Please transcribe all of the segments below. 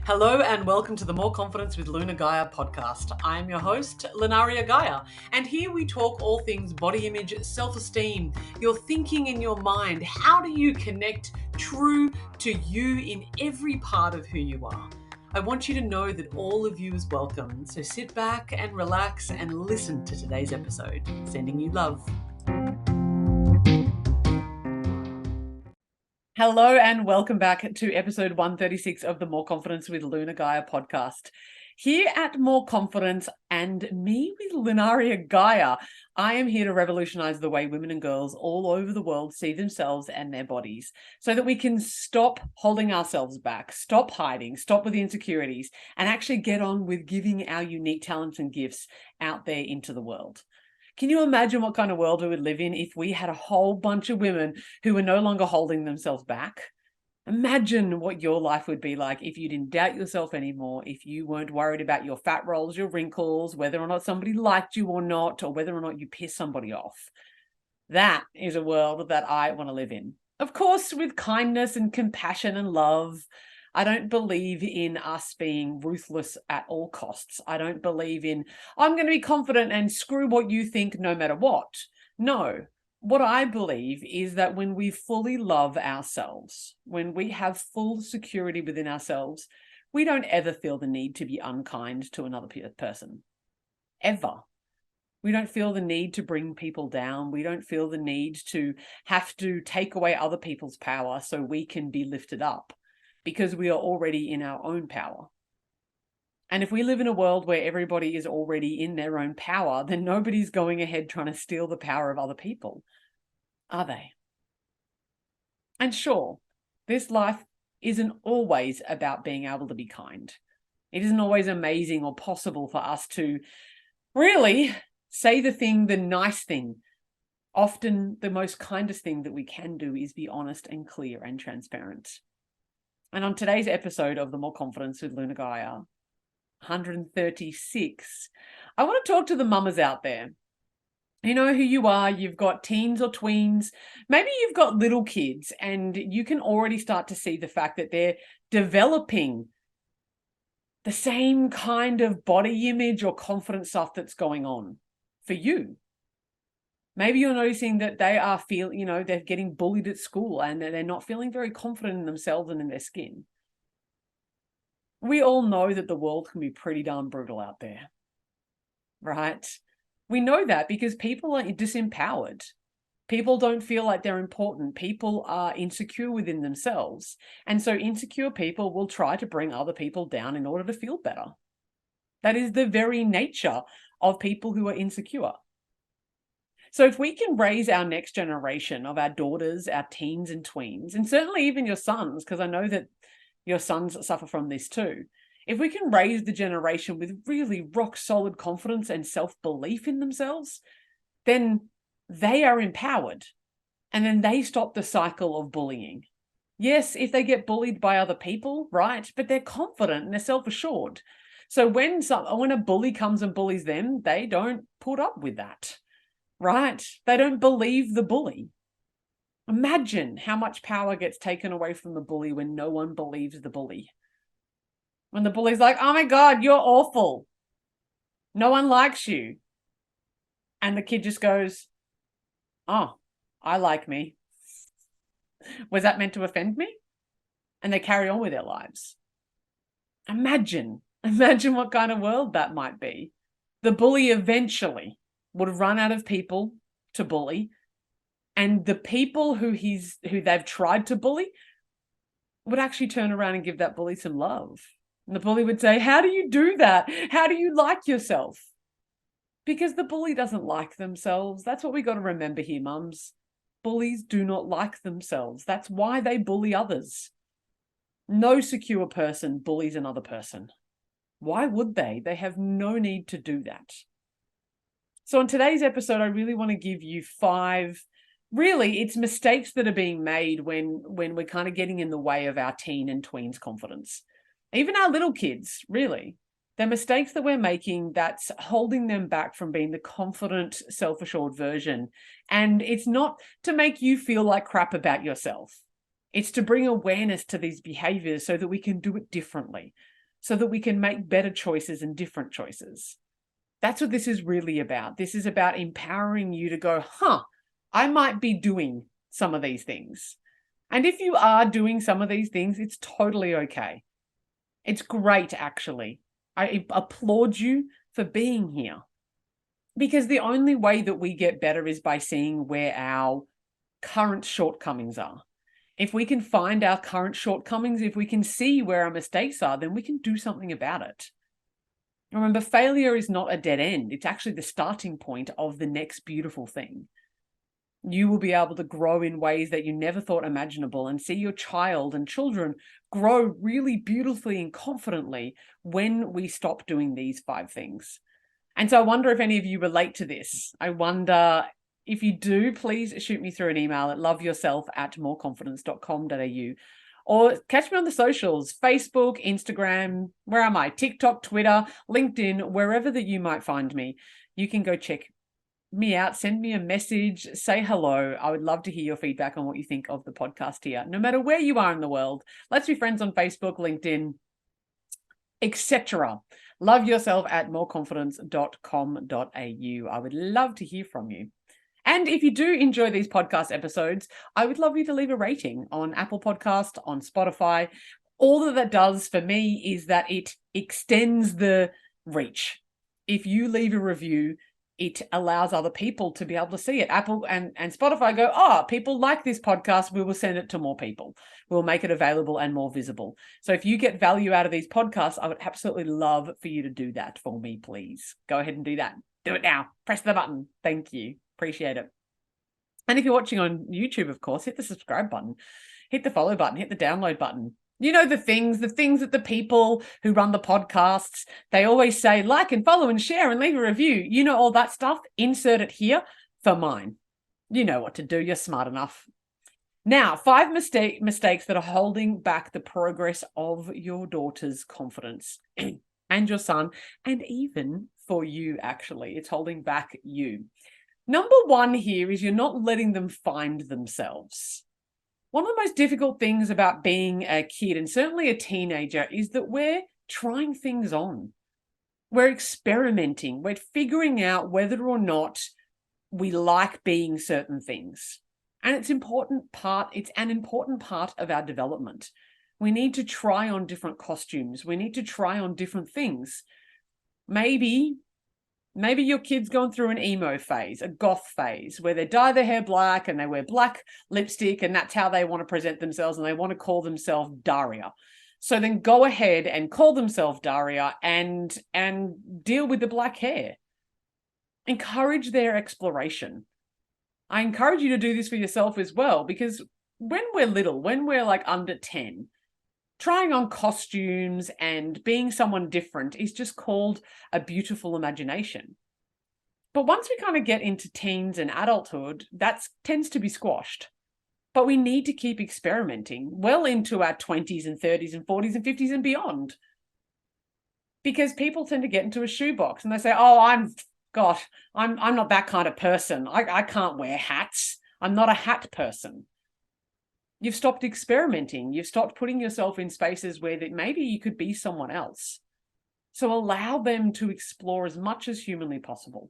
Hello and welcome to the More Confidence with Luna Gaia podcast. I am your host, Lunaria Gaia, and here we talk all things body image, self-esteem, your thinking in your mind. How do you connect true to you in every part of who you are? I want you to know that all of you is welcome, so sit back and relax and listen to today's episode. Sending you love. Hello and welcome back to episode 136 of the More Confidence with Luna Gaia podcast. Here at More Confidence and me with Lunaria Gaia, I am here to revolutionize the way women and girls all over the world see themselves and their bodies so that we can stop holding ourselves back, stop hiding, stop with the insecurities, and actually get on with giving our unique talents and gifts out there into the world. Can you imagine what kind of world we would live in if we had a whole bunch of women who were no longer holding themselves back? Imagine what your life would be like if you didn't doubt yourself anymore, if you weren't worried about your fat rolls, your wrinkles, whether or not somebody liked you or not, or whether or not you pissed somebody off. That is a world that I want to live in. Of course, with kindness and compassion and love. I don't believe in us being ruthless at all costs. I don't believe in, I'm going to be confident and screw what you think no matter what. No, what I believe is that when we fully love ourselves, when we have full security within ourselves, we don't ever feel the need to be unkind to another person. Ever. We don't feel the need to bring people down. We don't feel the need to have to take away other people's power so we can be lifted up, because we are already in our own power. And if we live in a world where everybody is already in their own power, then nobody's going ahead trying to steal the power of other people, are they? And sure, this life isn't always about being able to be kind. It isn't always amazing or possible for us to really say the nice thing. Often the most kindest thing that we can do is be honest and clear and transparent. And on today's episode of the More Confidence with Luna Gaia, 136, I want to talk to the mamas out there. You know who you are. You've got teens or tweens. Maybe you've got little kids and you can already start to see the fact that they're developing the same kind of body image or confidence stuff that's going on for you. Maybe you're noticing that they are feeling, they're getting bullied at school and they're not feeling very confident in themselves and in their skin. We all know that the world can be pretty darn brutal out there, right? We know that because people are disempowered. People don't feel like they're important. People are insecure within themselves. And so insecure people will try to bring other people down in order to feel better. That is the very nature of people who are insecure. So if we can raise our next generation of our daughters, our teens and tweens, and certainly even your sons, because I know that your sons suffer from this too. If we can raise the generation with really rock solid confidence and self-belief in themselves, then they are empowered and then they stop the cycle of bullying. Yes, if they get bullied by other people, right? But they're confident and they're self-assured. So when a bully comes and bullies them, they don't put up with that. Right? They don't believe the bully. Imagine how much power gets taken away from the bully when no one believes the bully. When the bully's like, oh my God, you're awful. No one likes you. And the kid just goes, oh, I like me. Was that meant to offend me? And they carry on with their lives. Imagine what kind of world that might be. The bully eventually would have run out of people to bully, and the people who they've tried to bully would actually turn around and give that bully some love. And the bully would say, how do you do that? How do you like yourself? Because the bully doesn't like themselves. That's what we got to remember here, mums. Bullies do not like themselves. That's why they bully others. No secure person bullies another person. Why would they? They have no need to do that. So in today's episode, I really want to give you 5, really, it's mistakes that are being made when we're kind of getting in the way of our teen and tweens confidence. Even our little kids, really. They're mistakes that we're making that's holding them back from being the confident, self-assured version. And it's not to make you feel like crap about yourself. It's to bring awareness to these behaviors so that we can do it differently. so that we can make better choices and different choices. That's what this is really about. This is about empowering you to go, I might be doing some of these things. And if you are doing some of these things, it's totally okay. It's great, actually. I applaud you for being here. Because the only way that we get better is by seeing where our current shortcomings are. If we can find our current shortcomings, if we can see where our mistakes are, then we can do something about it. Remember, failure is not a dead end. It's actually the starting point of the next beautiful thing. You will be able to grow in ways that you never thought imaginable and see your child and children grow really beautifully and confidently when we stop doing these 5 things. And so I wonder if any of you relate to this. I wonder if you do, please shoot me through an email at loveyourself@moreconfidence.com.au. Or catch me on the socials, Facebook, Instagram, where am I? TikTok, Twitter, LinkedIn, wherever that you might find me. You can go check me out, send me a message, say hello. I would love to hear your feedback on what you think of the podcast here, no matter where you are in the world. Let's be friends on Facebook, LinkedIn, etc. Love yourself at moreconfidence.com.au. I would love to hear from you. And if you do enjoy these podcast episodes, I would love you to leave a rating on Apple Podcast, on Spotify. All that does for me is that it extends the reach. If you leave a review, it allows other people to be able to see it. Apple and Spotify go, people like this podcast, we will send it to more people. We'll make it available and more visible. So if you get value out of these podcasts, I would absolutely love for you to do that for me, please. Go ahead and do that. Do it now. Press the button. Thank you. Appreciate it. And if you're watching on YouTube, of course, hit the subscribe button, hit the follow button, hit the download button. You know, the things that the people who run the podcasts, they always say, like and follow and share and leave a review. You know, all that stuff, insert it here for mine. You know what to do. You're smart enough. Now, 5 mistakes that are holding back the progress of your daughter's confidence and your son, and even for you, actually. It's holding back you. Number 1 here is you're not letting them find themselves. One of the most difficult things about being a kid, and certainly a teenager, is that we're trying things on. We're experimenting. We're figuring out whether or not we like being certain things. And it's an important part of our development. We need to try on different costumes. We need to try on different things. Maybe your kid's going through an emo phase, a goth phase, where they dye their hair black and they wear black lipstick, and that's how they want to present themselves, and they want to call themselves Daria. So then go ahead and call themselves Daria and deal with the black hair. Encourage their exploration. I encourage you to do this for yourself as well, because when we're little, when we're like under 10, trying on costumes and being someone different is just called a beautiful imagination. But once we kind of get into teens and adulthood, that tends to be squashed. But we need to keep experimenting well into our 20s and 30s and 40s and 50s and beyond. Because people tend to get into a shoebox and they say, I'm not that kind of person. I can't wear hats. I'm not a hat person. You've stopped experimenting. You've stopped putting yourself in spaces where that maybe you could be someone else. So allow them to explore as much as humanly possible.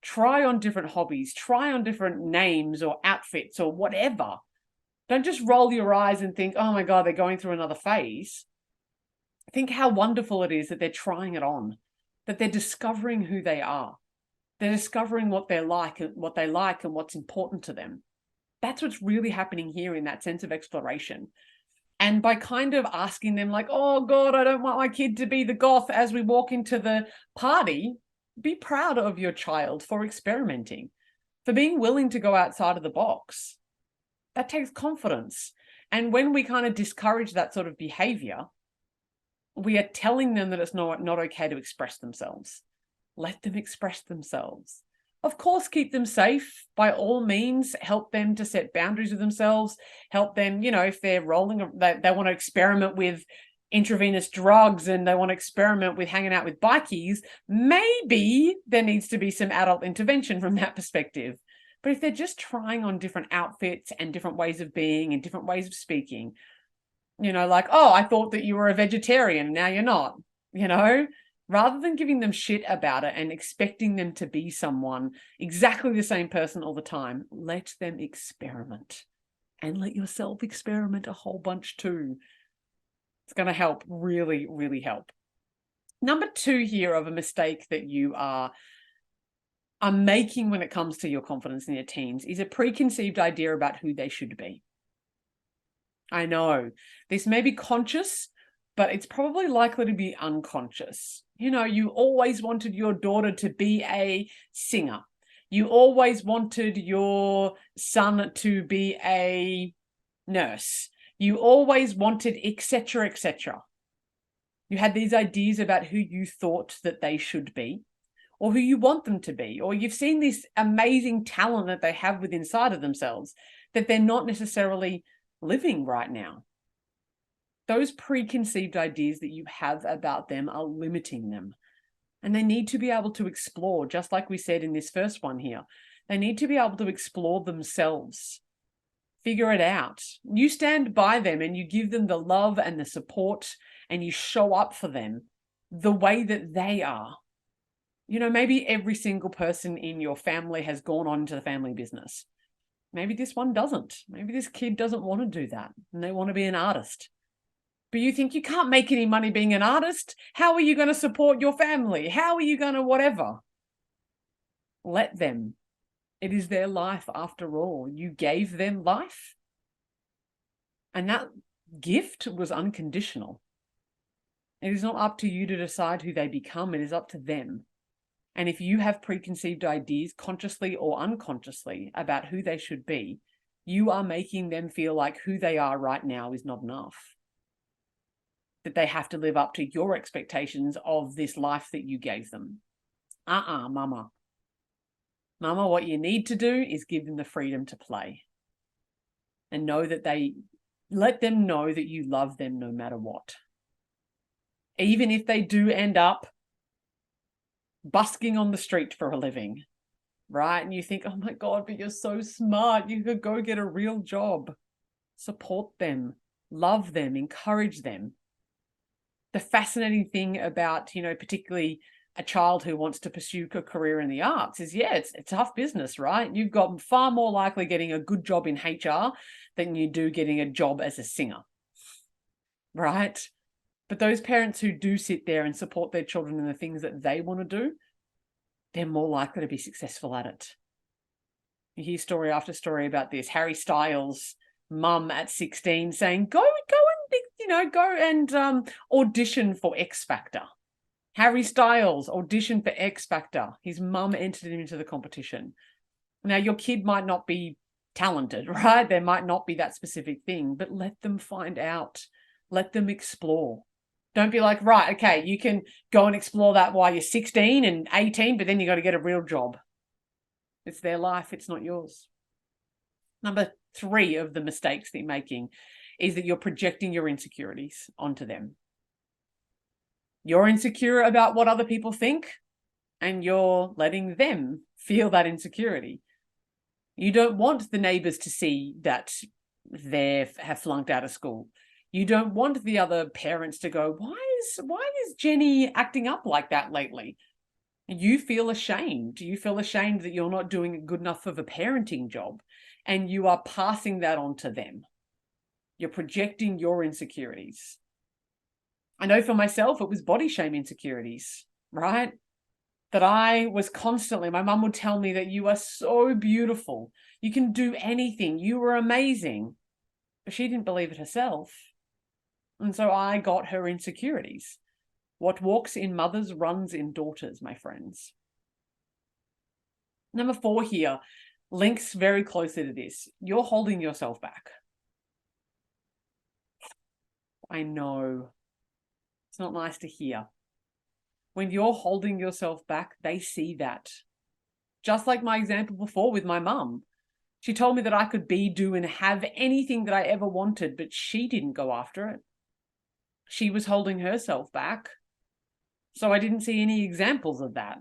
Try on different hobbies. Try on different names or outfits or whatever. Don't just roll your eyes and think, oh my God, they're going through another phase. Think how wonderful it is that they're trying it on, that they're discovering who they are. They're discovering what they like and what's important to them. That's what's really happening here in that sense of exploration. And by kind of asking them like, oh God, I don't want my kid to be the goth as we walk into the party, be proud of your child for experimenting, for being willing to go outside of the box. That takes confidence. And when we kind of discourage that sort of behavior, we are telling them that it's not okay to express themselves. Let them express themselves. Of course, keep them safe. By all means, help them to set boundaries with themselves. Help them, if they're they want to experiment with intravenous drugs and they want to experiment with hanging out with bikies, maybe there needs to be some adult intervention from that perspective. But if they're just trying on different outfits and different ways of being and different ways of speaking, like, I thought that you were a vegetarian, now you're not. rather than giving them shit about it and expecting them to be someone, exactly the same person all the time. Let them experiment, and let yourself experiment a whole bunch too. It's going to help, really, really help. Number 2 here of a mistake that you are making when it comes to your confidence in your teens is a preconceived idea about who they should be. I know this may be conscious, but it's probably likely to be unconscious. You always wanted your daughter to be a singer. You always wanted your son to be a nurse. You always wanted etc., etc. You had these ideas about who you thought that they should be, or who you want them to be, or you've seen this amazing talent that they have within inside of themselves that they're not necessarily living right now. Those preconceived ideas that you have about them are limiting them. And they need to be able to explore, just like we said in this first one here. They need to be able to explore themselves, figure it out. You stand by them and you give them the love and the support, and you show up for them the way that they are. Maybe every single person in your family has gone on into the family business. Maybe this one doesn't. Maybe this kid doesn't want to do that and they want to be an artist. But you think you can't make any money being an artist. How are you going to support your family? How are you going to whatever? Let them. It is their life after all. You gave them life. And that gift was unconditional. It is not up to you to decide who they become. It is up to them. And if you have preconceived ideas, consciously or unconsciously, about who they should be, you are making them feel like who they are right now is not enough. That they have to live up to your expectations of this life that you gave them. Mama. Mama, what you need to do is give them the freedom to play. And let them know that you love them no matter what. Even if they do end up busking on the street for a living, right? And you think, oh my God, but you're so smart. You could go get a real job. Support them, love them, encourage them. The fascinating thing about, particularly a child who wants to pursue a career in the arts is, it's tough business, right? You've got far more likely getting a good job in HR than you do getting a job as a singer, right? But those parents who do sit there and support their children in the things that they want to do, they're more likely to be successful at it. You hear story after story about this. Harry Styles' mum at 16 saying, go and audition for X Factor. Harry Styles auditioned for X Factor. His mum entered him into the competition. Now, your kid might not be talented, right? There might not be that specific thing, but let them find out. Let them explore. Don't be like, right, okay, you can go and explore that while you're 16 and 18, but then you got to get a real job. It's their life. It's not yours. Number 3 of the mistakes that you're making is that you're projecting your insecurities onto them. You're insecure about what other people think, and you're letting them feel that insecurity. You don't want the neighbors to see that they have flunked out of school. You don't want the other parents to go, why is Jenny acting up like that lately? You feel ashamed. You feel ashamed that you're not doing good enough of a parenting job, and you are passing that on to them. You're projecting your insecurities. I know for myself, it was body shame insecurities, right? That I was constantly, my mum would tell me that you are so beautiful. You can do anything. You were amazing. But she didn't believe it herself. And so I got her insecurities. What walks in mothers runs in daughters, my friends. Number 4 here links very closely to this. You're holding yourself back. I know. It's not nice to hear. When you're holding yourself back, they see that. Just like my example before with my mum. She told me that I could be, do, and have anything that I ever wanted, but she didn't go after it. She was holding herself back. So I didn't see any examples of that.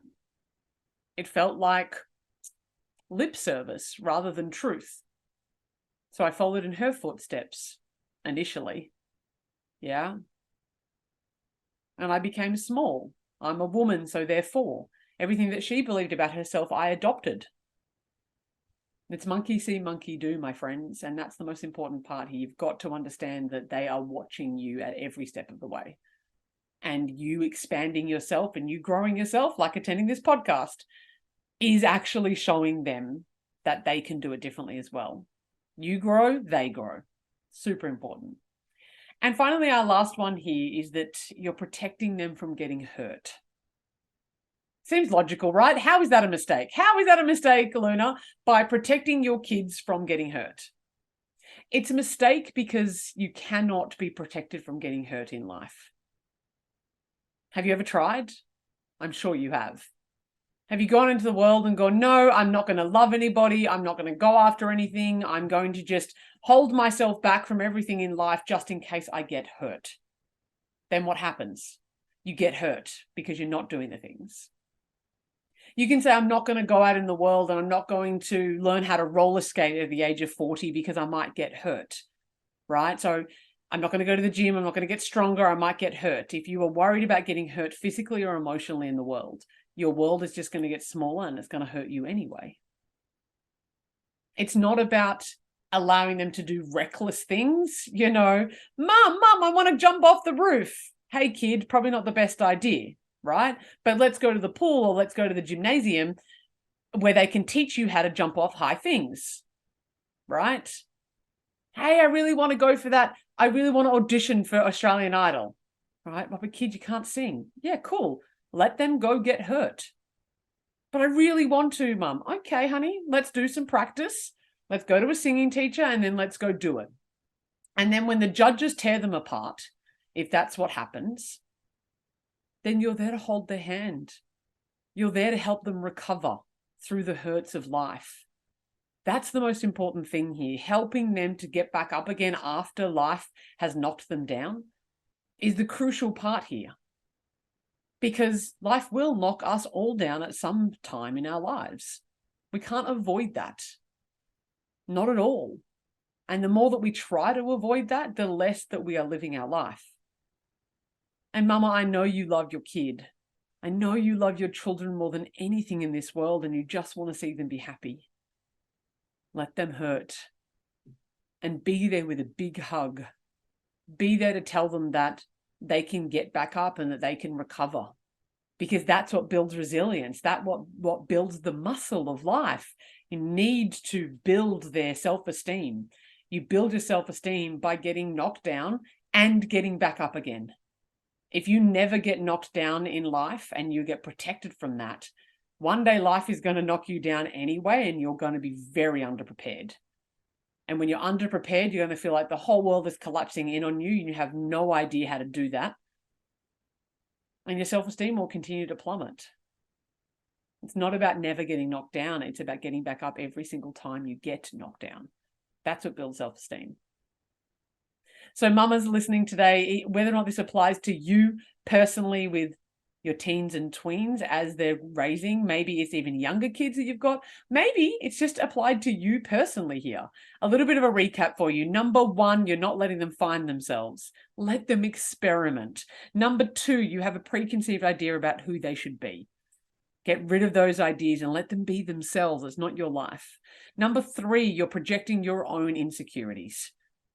It felt like lip service rather than truth. So I followed in her footsteps initially. Yeah. and I became small. I'm a woman, so therefore, everything that she believed about herself, I adopted. It's monkey see, monkey do, my friends, and that's the most important part here. You've got to understand that they are watching you at every step of the way. And you expanding yourself and you growing yourself, like attending this podcast, is actually showing them that they can do it differently as well. You grow, they grow. Super important. And finally, our last one here is that you're protecting them from getting hurt. Seems logical, right? How is that a mistake? How is that a mistake, Luna? By protecting your kids from getting hurt. It's a mistake because you cannot be protected from getting hurt in life. Have you ever tried? I'm sure you have. Have you gone into the world and gone, no, I'm not going to love anybody. I'm not going to go after anything. I'm going to just hold myself back from everything in life just in case I get hurt. Then what happens? You get hurt because you're not doing the things. You can say, I'm not going to go out in the world and I'm not going to learn how to roller skate at the age of 40 because I might get hurt, right? So I'm not going to go to the gym. I'm not going to get stronger. I might get hurt. If you are worried about getting hurt physically or emotionally in the world, your world is just going to get smaller and it's going to hurt you anyway. It's not about allowing them to do reckless things. You know, mom, I want to jump off the roof. Hey, kid, probably not the best idea, right? But let's go to the pool or let's go to the gymnasium where they can teach you how to jump off high things, right? Hey, I really want to go for that. I really want to audition for Australian Idol, right? But kid, you can't sing. Yeah, cool. Let them go get hurt. But I really want to, mum. Okay, honey, let's do some practice. Let's go to a singing teacher and then let's go do it. And then when the judges tear them apart, if that's what happens, then you're there to hold their hand. You're there to help them recover through the hurts of life. That's the most important thing here. Helping them to get back up again after life has knocked them down is the crucial part here. Because life will knock us all down at some time in our lives. We can't avoid that. Not at all. And the more that we try to avoid that, the less that we are living our life. And Mama, I know you love your kid. I know you love your children more than anything in this world and you just want to see them be happy. Let them hurt. And be there with a big hug. Be there to tell them that they can get back up and that they can recover, because that's what builds resilience. That's what builds the muscle of life. You need to build their self-esteem. You build your self-esteem by getting knocked down and getting back up again. If you never get knocked down in life and you get protected from that, one day life is going to knock you down anyway and you're going to be very underprepared. And when you're underprepared, you're going to feel like the whole world is collapsing in on you and you have no idea how to do that. And your self-esteem will continue to plummet. It's not about never getting knocked down. It's about getting back up every single time you get knocked down. That's what builds self-esteem. So mamas listening today, whether or not this applies to you personally with your teens and tweens as they're raising, maybe it's even younger kids that you've got, maybe it's just applied to you personally here. A little bit of a recap for you. Number one, you're not letting them find themselves. Let them experiment. Number two, you have a preconceived idea about who they should be. Get rid of those ideas and let them be themselves. It's not your life. Number three, you're projecting your own insecurities.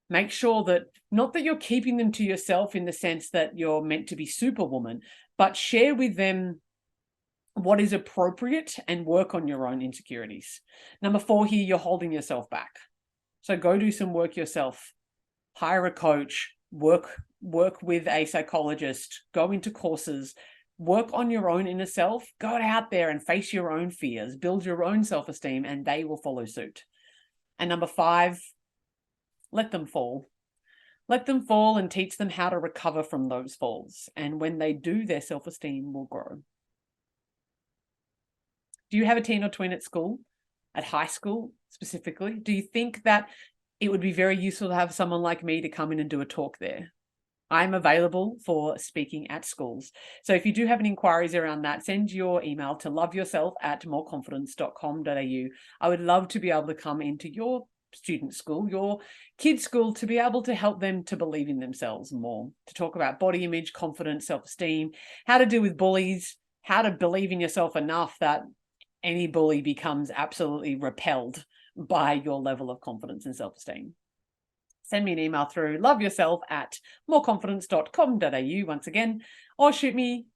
Make sure that, not that you're keeping them to yourself in the sense that you're meant to be superwoman, but share with them what is appropriate and work on your own insecurities. Number four here, you're holding yourself back. So go do some work yourself. Hire a coach, work with a psychologist, go into courses, work on your own inner self, go out there and face your own fears, build your own self-esteem, and they will follow suit. And number five, let them fall. Let them fall and teach them how to recover from those falls. And when they do, their self-esteem will grow. Do you have a teen or twin at school, at high school specifically? Do you think that it would be very useful to have someone like me to come in and do a talk there? I'm available for speaking at schools. So if you do have any inquiries around that, send your email to loveyourself@moreconfidence.com.au. I would love to be able to come into your student's school, your kids' school, to be able to help them to believe in themselves more, to talk about body image, confidence, self-esteem, how to deal with bullies, how to believe in yourself enough that any bully becomes absolutely repelled by your level of confidence and self-esteem. Send me an email through loveyourself@moreconfidence.com.au once again, or shoot me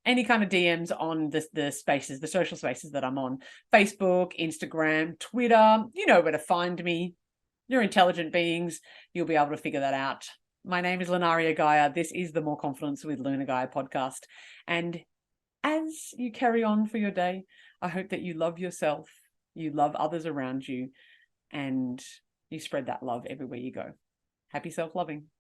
any kind of DMs on the spaces, the social spaces that I'm on. Facebook, Instagram, Twitter, you know where to find me. You're intelligent beings. You'll be able to figure that out. My name is Lunaria Gaia. This is the More Confidence with Luna Gaia podcast. And as you carry on for your day, I hope that you love yourself, you love others around you, and you spread that love everywhere you go. Happy self-loving.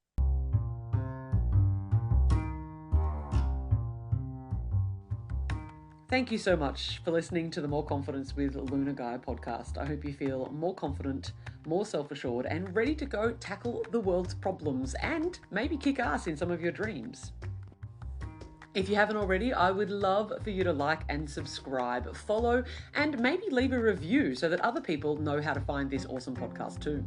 Thank you so much for listening to the More Confidence with Luna Gaia podcast. I hope you feel more confident, more self-assured, and ready to go tackle the world's problems and maybe kick ass in some of your dreams. If you haven't already, I would love for you to like and subscribe, follow, and maybe leave a review so that other people know how to find this awesome podcast too.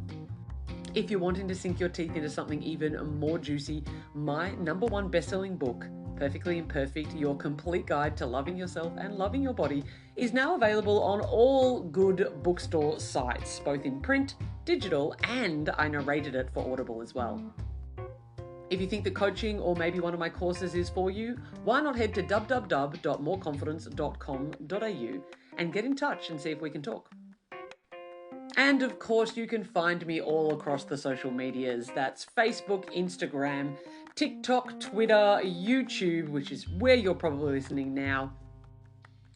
If you're wanting to sink your teeth into something even more juicy, my #1 best-selling book, Perfectly Imperfect, Your Complete Guide to Loving Yourself and Loving Your Body, is now available on all good bookstore sites, both in print, digital, and I narrated it for Audible as well. If you think that coaching or maybe one of my courses is for you, why not head to www.moreconfidence.com.au and get in touch and see if we can talk. And of course, you can find me all across the social medias. That's Facebook, Instagram, TikTok, Twitter, YouTube, which is where you're probably listening now,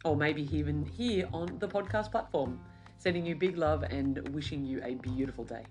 or maybe even here on the podcast platform. Sending you big love and wishing you a beautiful day.